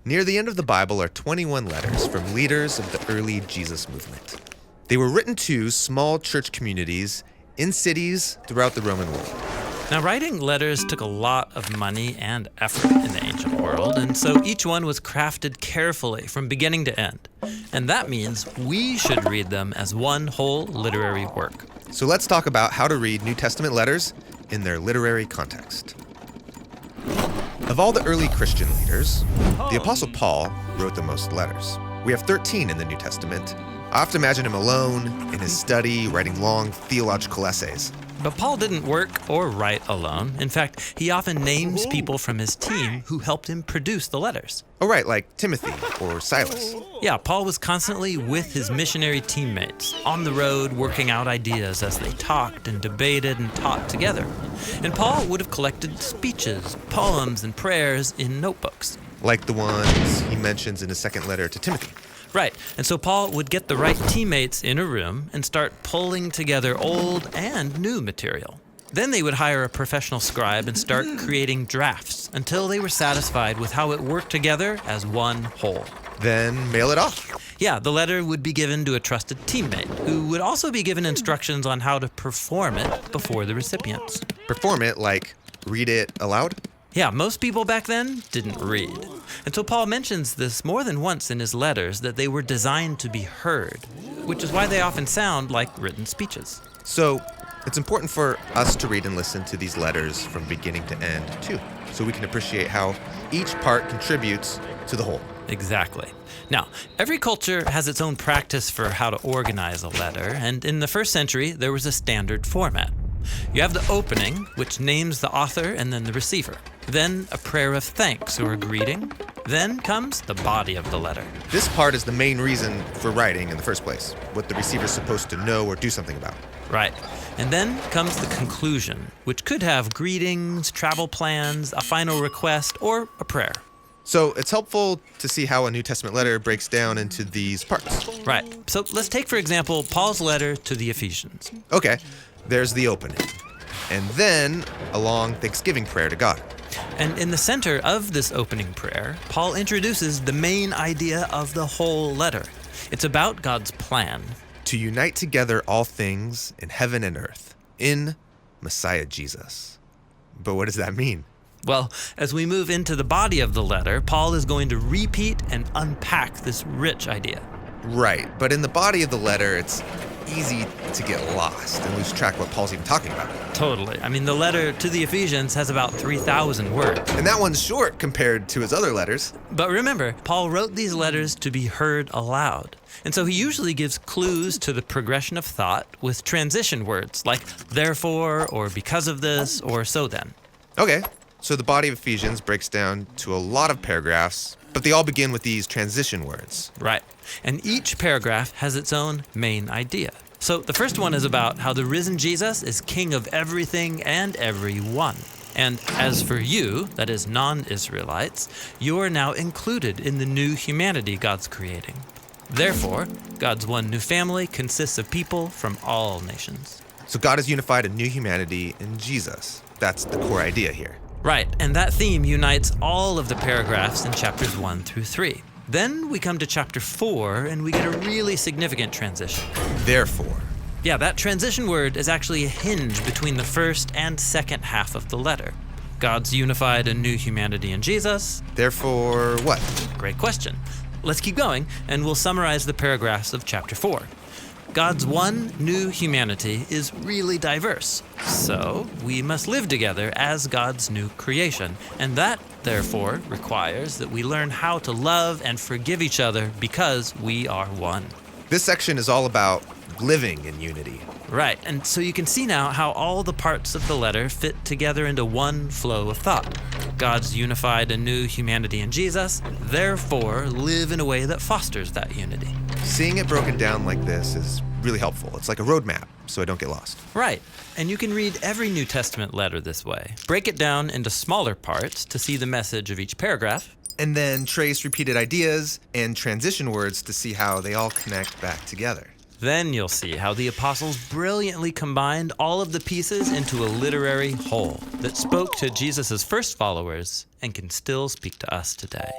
Near the end of the Bible are 21 letters from leaders of the early Jesus movement. They were written to small church communities in cities throughout the Roman world. Now, writing letters took a lot of money and effort in the ancient world, and so each one was crafted carefully from beginning to end. And that means we should read them as one whole literary work. So let's talk about how to read New Testament letters in their literary context. Of all the early Christian leaders, the Apostle Paul wrote the most letters. We have 13 in the New Testament. I often imagine him alone, in his study, writing long theological essays. But Paul didn't work or write alone. In fact, he often names people from his team who helped him produce the letters. Oh, right, like Timothy or Silas. Yeah, Paul was constantly with his missionary teammates, on the road working out ideas as they talked and debated and taught together. And Paul would have collected speeches, poems, and prayers in notebooks. Like the ones he mentions in his second letter to Timothy. Right, and so Paul would get the right teammates in a room and start pulling together old and new material. Then they would hire a professional scribe and start creating drafts until they were satisfied with how it worked together as one whole. Then mail it off. Yeah, the letter would be given to a trusted teammate who would also be given instructions on how to perform it before the recipients. Perform it like read it aloud? Yeah, most people back then didn't read. And so Paul mentions this more than once in his letters, that they were designed to be heard, which is why they often sound like written speeches. So it's important for us to read and listen to these letters from beginning to end, too, so we can appreciate how each part contributes to the whole. Exactly. Now, every culture has its own practice for how to organize a letter, and in the first century, there was a standard format. You have the opening, which names the author and then the receiver. Then a prayer of thanks or a greeting. Then comes the body of the letter. This part is the main reason for writing in the first place, what the receiver's supposed to know or do something about. Right. And then comes the conclusion, which could have greetings, travel plans, a final request, or a prayer. So it's helpful to see how a New Testament letter breaks down into these parts. Right. So let's take, for example, Paul's letter to the Ephesians. Okay, there's the opening. And then a long thanksgiving prayer to God. And in the center of this opening prayer, Paul introduces the main idea of the whole letter. It's about God's plan. To unite together all things in heaven and earth, in Messiah Jesus. But what does that mean? Well, as we move into the body of the letter, Paul is going to repeat and unpack this rich idea. Right, but in the body of the letter, it's easy to get lost and lose track of what Paul's even talking about. Totally. I mean, the letter to the Ephesians has about 3,000 words. And that one's short compared to his other letters. But remember, Paul wrote these letters to be heard aloud. And so he usually gives clues to the progression of thought with transition words like therefore, or because of this, or so then. Okay, so the body of Ephesians breaks down to a lot of paragraphs, but they all begin with these transition words. Right. And each paragraph has its own main idea. So the first one is about how the risen Jesus is king of everything and everyone. And as for you, that is non-Israelites, you are now included in the new humanity God's creating. Therefore, God's one new family consists of people from all nations. So God has unified a new humanity in Jesus. That's the core idea here. Right, and that theme unites all of the paragraphs in chapters 1 through 3. Then we come to chapter 4, and we get a really significant transition. Therefore. Yeah, that transition word is actually a hinge between the first and second half of the letter. God's unified a new humanity in Jesus. Therefore what? Great question. Let's keep going, and we'll summarize the paragraphs of chapter 4. God's one new humanity is really diverse. So we must live together as God's new creation. And that, therefore, requires that we learn how to love and forgive each other because we are one. This section is all about living in unity. Right, and so you can see now how all the parts of the letter fit together into one flow of thought. God's unified a new humanity in Jesus, therefore live in a way that fosters that unity. Seeing it broken down like this is really helpful. It's like a roadmap, so I don't get lost. Right, and you can read every New Testament letter this way. Break it down into smaller parts to see the message of each paragraph. And then trace repeated ideas and transition words to see how they all connect back together. Then you'll see how the apostles brilliantly combined all of the pieces into a literary whole that spoke to Jesus' first followers and can still speak to us today.